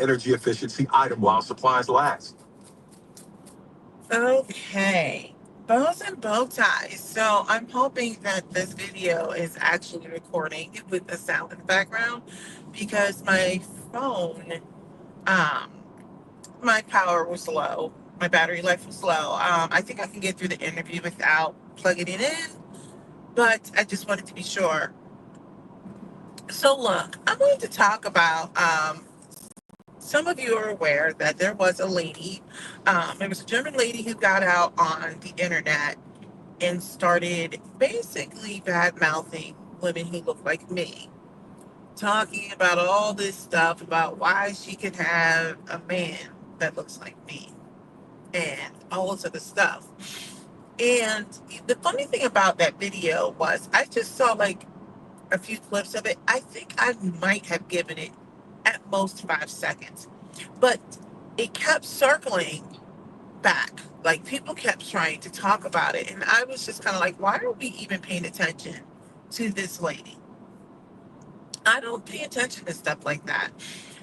energy efficiency item while supplies last. Okay. Bows and bow ties. So I'm hoping that this video is actually recording with the sound in the background because my phone, um, my power was low. My battery life was low. I think I can get through the interview without plugging it in, but I just wanted to be sure. So look, I'm going to talk about, some of you are aware that there was a lady, there was a German lady who got out on the internet and started basically bad mouthing women who look like me, talking about all this stuff about why she could have a man that looks like me and all this other stuff. And the funny thing about that video was I just saw like a few clips of it. I think I might have given it at most 5 seconds, but it kept circling back. Like people kept trying to talk about it. And I was just kind of like, why are we even paying attention to this lady? I don't pay attention to stuff like that.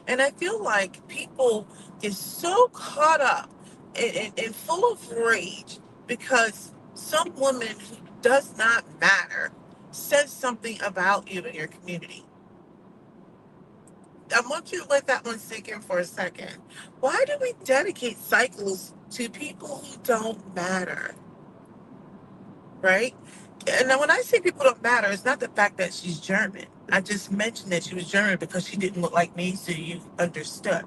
And I feel like people is so caught up and full of rage because some woman who does not matter says something about you in your community. I want you to let that one sink in for a second. Why do we dedicate cycles to people who don't matter? Right? And now when I say people don't matter, it's not the fact that she's German. I just mentioned that she was German because she didn't look like me, so you understood.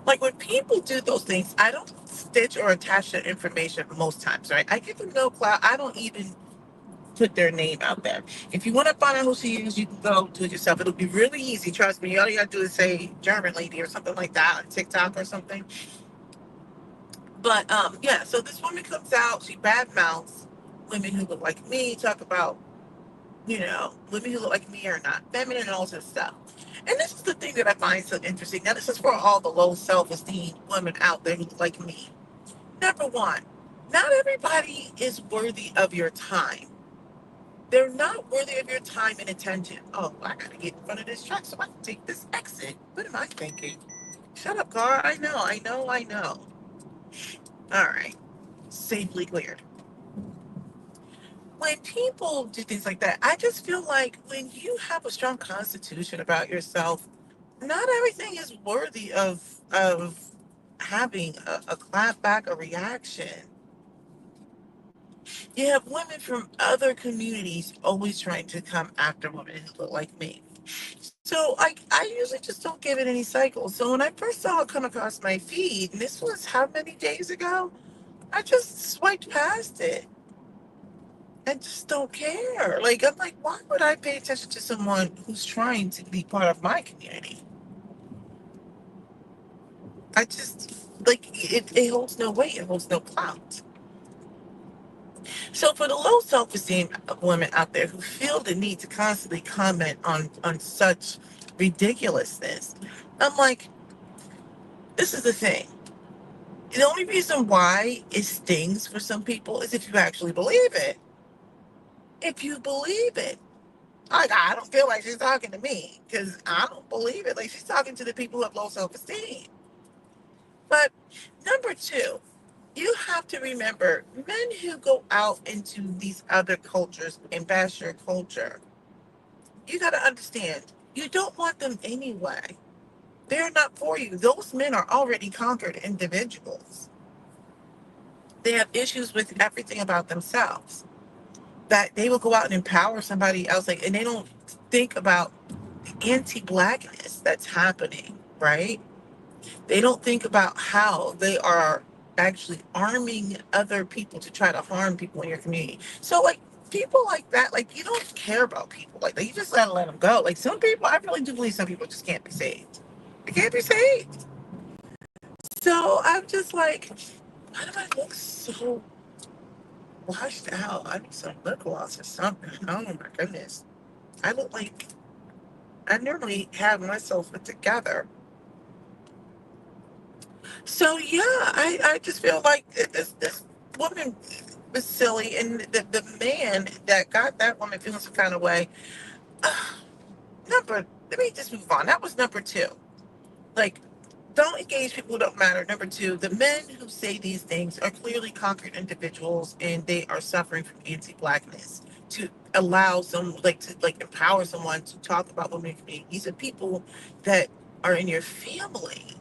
Like when people do those things, I don't stitch or attach their information most times, right? I give them no clout. I don't even put their name out there. If you want to find out who she is, you can go do it yourself. It'll be really easy. Trust me. All you gotta do is say German lady or something like that on TikTok or something. But yeah, so this woman comes out, she bad mouths women who look like me, talk about, women who look like me are not feminine and all this stuff. And this is the thing that I find so interesting. Now, this is for all the low self-esteem women out there who look like me. Number one, not everybody is worthy of your time. They're not worthy of your time and attention. Oh, I gotta get in front of this truck so I can take this exit. What am I thinking? Shut up, car. I know, I know, I know. All right. Safely cleared. When people do things like that, I just feel like when you have a strong constitution about yourself, not everything is worthy of having a clap back, a reaction. You have women from other communities always trying to come after women who look like me. So I usually just don't give it any cycle. So when I first saw it come across my feed, and this was how many days ago, I just swiped past it. I just don't care. Like, I'm like, why would I pay attention to someone who's trying to be part of my community? I just, like, it holds no weight, it holds no clout. So, for the low self esteem of women out there who feel the need to constantly comment on such ridiculousness, I'm like, this is the thing. The only reason why it stings for some people is if you actually believe it. If you believe it. Like, I don't feel like she's talking to me because I don't believe it. Like, she's talking to the people who have low self esteem. But number two, you have to remember men who go out into these other cultures and bash your culture, you got to understand, you don't want them anyway. They're not for you. Those men are already conquered individuals. They have issues with everything about themselves. That they will go out and empower somebody else, like, and they don't think about anti-blackness that's happening, right? They don't think about how they are actually arming other people to try to harm people in your community. So, like, people like that, like, you don't care about people like that. You just gotta let them go. Like, some people, I really do believe some people just can't be saved. They can't be saved. So I'm just like, why do I look so washed out? I need some lip gloss or something. Oh my goodness. I look like I normally have myself put together. So yeah, I just feel like this woman was silly, and the man that got that woman feeling some kind of way. Uh, Let me just move on. That was number two. Like, don't engage people who don't matter. Number two, the men who say these things are clearly conquered individuals and they are suffering from anti-blackness. To allow some, like, to like empower someone to talk about women in the community. These are people that are in your family,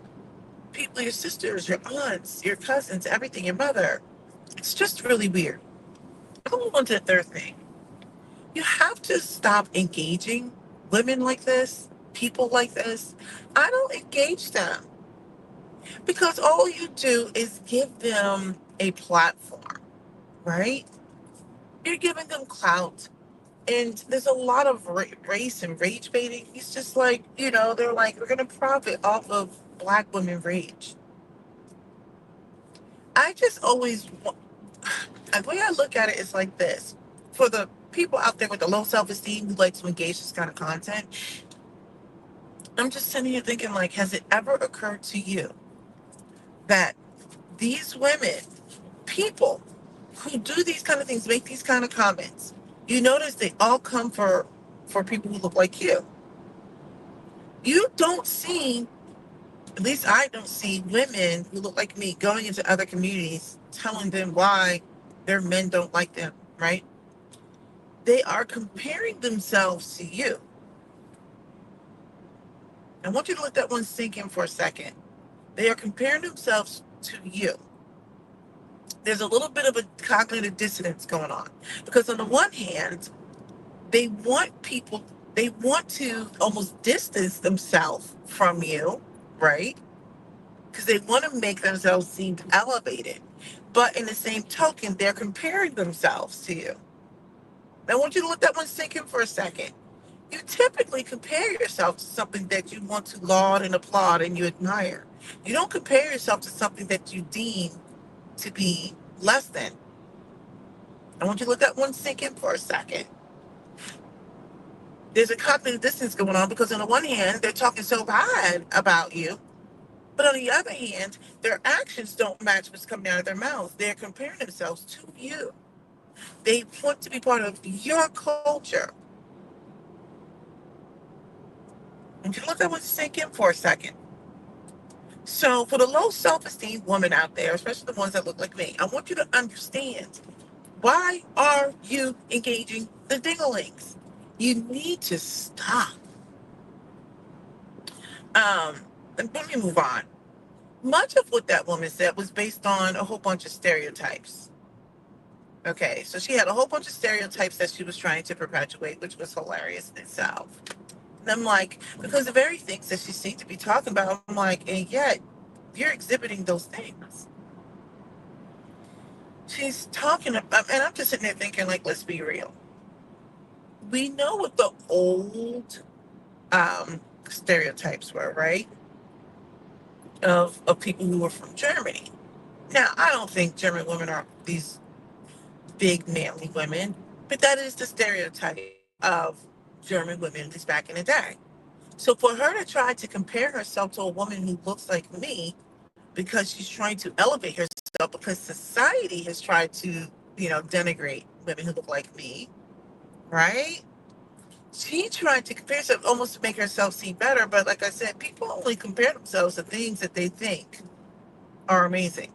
people, your sisters, your aunts, your cousins, everything, your mother. It's just really weird. I'm gonna move on to the third thing. You have to stop engaging women like this, people like this. I don't engage them because all you do is give them a platform, right? You're giving them clout. And there's a lot of race and rage baiting. It's just like, they're like, we're going to profit off of black women rage. I just always, the way I look at it is like this. For the people out there with the low self-esteem who like to engage this kind of content, I'm just sitting here thinking, like, has it ever occurred to you that these women, people who do these kind of things, make these kind of comments, you notice they all come for people who look like you. You don't see, at least I don't see, women who look like me going into other communities telling them why their men don't like them, right? They are comparing themselves to you. I want you to let that one sink in for a second. They are comparing themselves to you. There's a little bit of a cognitive dissonance going on because on the one hand, they want people, they want to almost distance themselves from you, right? Because they want to make themselves seem elevated. But in the same token, they're comparing themselves to you. Now, I want you to let that one sink in for a second. You typically compare yourself to something that you want to laud and applaud and you admire. You don't compare yourself to something that you deem to be less than. I want you to let that one sink in for a second. There's a cognitive distance going on because on the one hand, they're talking so bad about you, but on the other hand, their actions don't match what's coming out of their mouths. They're comparing themselves to you. They want to be part of your culture. And you let that one sink in for a second. So for the low self-esteem woman out there, especially the ones that look like me, I want you to understand, why are you engaging the dinglings? You need to stop. And let me move on. Much of what that woman said was based on a whole bunch of stereotypes. Okay, so she had a whole bunch of stereotypes that she was trying to perpetuate, which was hilarious in itself. And I'm like, because the very things that she seemed to be talking about, I'm like, and yet you're exhibiting those things. She's talking about, and I'm just sitting there thinking, like, let's be real. We know what the old stereotypes were, right? Of people who were from Germany. Now, I don't think German women are these big manly women, but that is the stereotype of German women, at least back in the day. So for her to try to compare herself to a woman who looks like me because she's trying to elevate herself because society has tried to, denigrate women who look like me, right? She tried to compare herself almost to make herself seem better, but like I said, people only compare themselves to things that they think are amazing.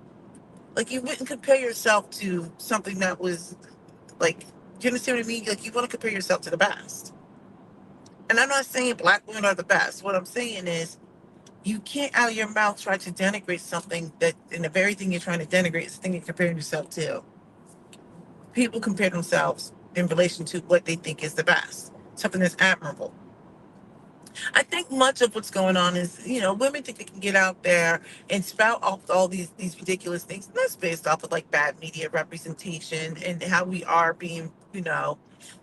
Like you wouldn't compare yourself to something that was like, do you understand what I mean? Like you want to compare yourself to the best. And I'm not saying black women are the best. What I'm saying is you can't out of your mouth try to denigrate something that, and the very thing you're trying to denigrate is the thing you're comparing yourself to. People compare themselves in relation to what they think is the best, something that's admirable. I think much of what's going on is, women think they can get out there and spout off all these ridiculous things. And that's based off of like bad media representation and how we are being,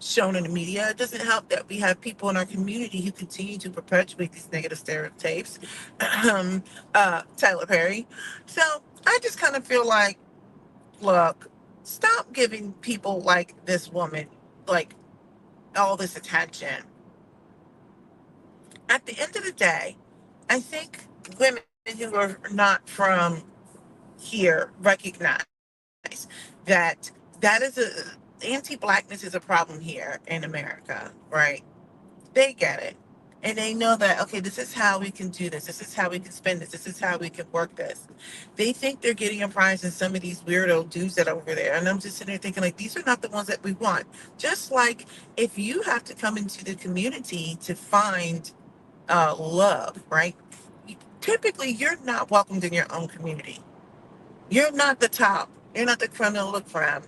shown in the media. It doesn't help that we have people in our community who continue to perpetuate these negative stereotypes. Tyler Perry. So I just kind of feel like, look, stop giving people like this woman like all this attention. At the end of the day, I think women who are not from here recognize that that is anti-blackness is a problem here in America, right? They get it. And they know that, okay, this is how we can do this. This is how we can spend this. This is how we can work this. They think they're getting a prize in some of these weirdo dudes that are over there. And I'm just sitting there thinking, like, these are not the ones that we want. Just like if you have to come into the community to find love, right? Typically, you're not welcomed in your own community. You're not the top. You're not the creme de la creme.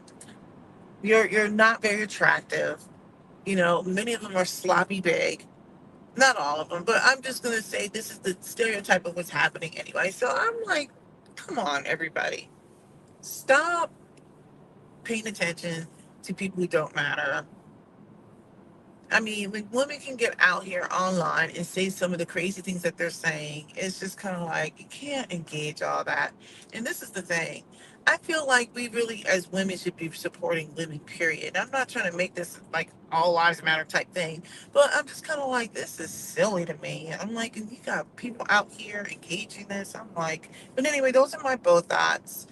You're not very attractive. You know, many of them are sloppy big. Not all of them, but I'm just gonna say this is the stereotype of what's happening anyway. So I'm like, come on, everybody, stop paying attention to people who don't matter. I mean, when women can get out here online and say some of the crazy things that they're saying, it's just kind of like you can't engage all that. And this is the thing. I feel like we really, as women, should be supporting women, period. I'm not trying to make this like all lives matter type thing, but I'm just kind of like, this is silly to me. I'm like, and you got people out here engaging this. I'm like, but anyway, those are my both thoughts.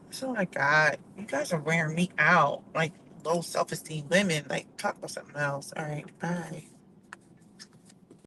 That's all I got. You guys are wearing me out. Like low self esteem women. Like talk about something else. All right. Bye.